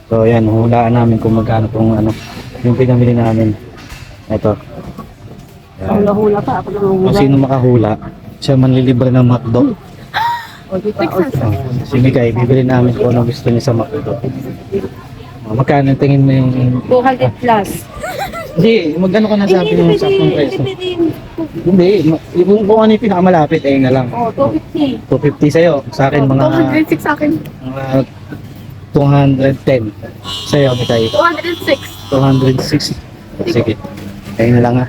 So yan, hulaan namin kung magkano tong ano, yung pinamili namin. Ito. Yan. Hula-hula pa. Ako Kung nangungula. sino makahula, siya manlilibre ng McDo. O, di pa. O, Si Mikay, bibili namin kung ano gusto niya sa McDo. Magkano tingin mo yung... 200 plus. Hindi, magkano ka nasabi yung saktong price? Hindi, yung kung ano yung pinakamalapit, ayun na lang. O, 250. 250 sa'yo, sa akin mga... 206 sa akin. Mga 210. Sa'yo, Mikay. 206. 206. Sige. Ayun na lang ha.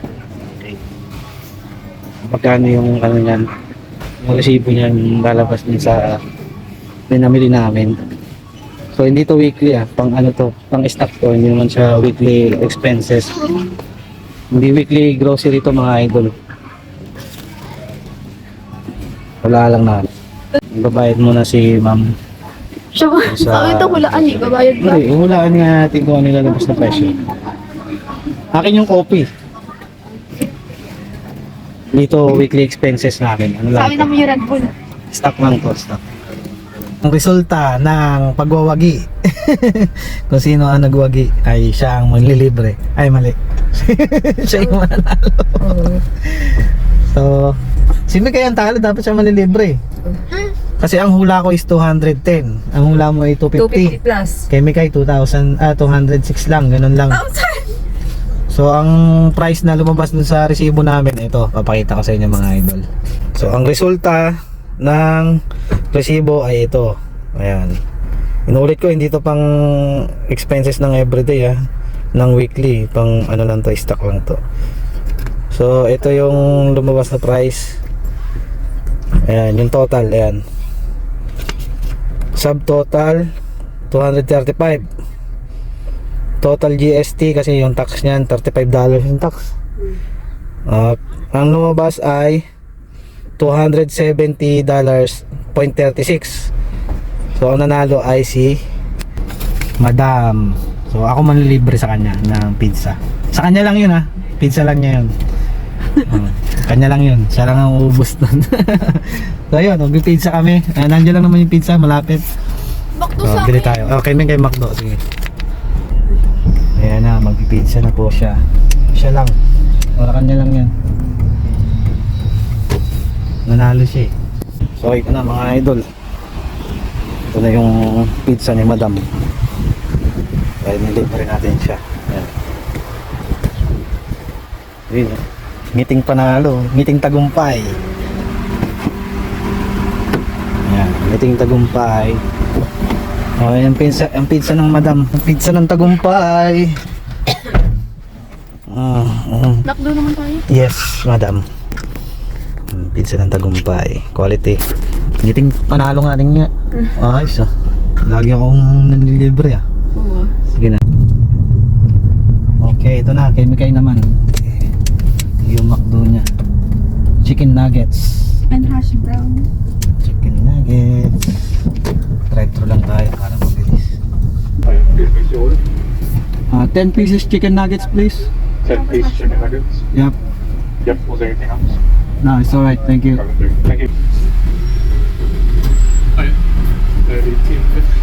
Magkano yung ano niyan? Yung resibo niyan lalabas din sa pinamili namin. So hindi to weekly pang ano to, pang stock to, hindi naman siya weekly expenses. Hindi weekly grocery to mga idol. Wala lang na. Babayad muna si ma'am. Siya ba? Sa ito hulaan eh. Babayad ka. Hindi, hulaan nga natin kung ano lalabas na presyo. Akin yung coffee. Dito weekly expenses namin. Ano lang Sabi to? naman yung Red Bull. Stock lang to, stock. Ang resulta ng pagwawagi kung sino ang nagwagi ay siya ang maglilibre. Ay mali. Siya yung mananalo. So, sino kaya ang talo? Dapat siya malilibre. Kasi ang hula ko is 210. Ang hula mo ay 250. 250 plus. Kay Mikay 206 lang, ganun lang. So ang price na lumabas dun sa resibo namin, ito, papakita ko sa inyo mga idol. So ang resulta ng resibo ay ito. Ayan. Inulit ko, hindi to pang expenses ng everyday ng weekly, pang ano lang to, stock lang to. So ito yung lumabas na price. Ayan, yung total, ayan. Subtotal 235. Total GST kasi yung tax niyan $35 yung tax. Ang lumabas ay $270.36. So ang nanalo ay si Madam. So ako manlilibre sa kanya ng pizza. Sa kanya lang yun pizza lang niya yun. Kanya lang yun, siya lang ang uubos nun. So yun, mag-pizza kami. Nandiyan lang naman yung pizza, malapit. Bakto So sa bili akin. tayo. Okay, may kay McDo, sige. Ayan na, mag-pizza na po siya. Siya lang. Wala kanya lang yan. Nanalo siya eh. So ito na mga idol. Ito na yung pizza ni Madam. Kaya nilibre natin siya. Ayan. Ayun, ngiting panalo, ngiting tagumpay. Ayan, ngiting tagumpay. Oh, yung pizza ng Madam, ang pizza ng tagumpay. Nakdo naman tayo. Yes, Madam. Pizza ng tagumpay, quality. Ngiting panalo nga rin nga. Ayos lagi akong nanlilibre Oo. Sige na. Okay, ito na, kay Mikay naman. Yung McDo niya. Chicken nuggets. And hash brown. Chicken nuggets. Drive-thru lang tayo para mabilis. 10 pieces chicken nuggets please. 10 piece chicken nuggets. Yep. Yep, was there anything else? No, it's alright, thank you. Thank you. Oh, yeah. 30, 50.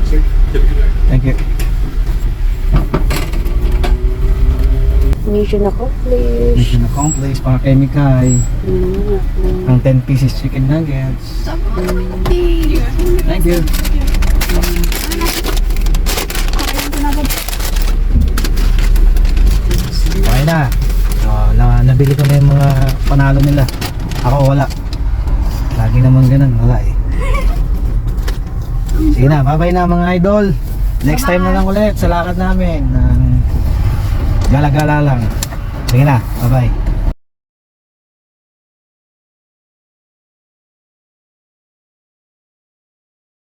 Sir, get a good day. Thank you. Mission accomplished. Mission accomplished para kay Mikay. Ang 10 pieces chicken nuggets. Thank you. Okay na. Nabili ko na yung mga panalo nila. Ako wala. Lagi naman ganun, wala eh. Sige na, bye-bye na mga idol. Next time na lang ulit sa lakad namin ng gala-gala lang. Sige na, bye-bye.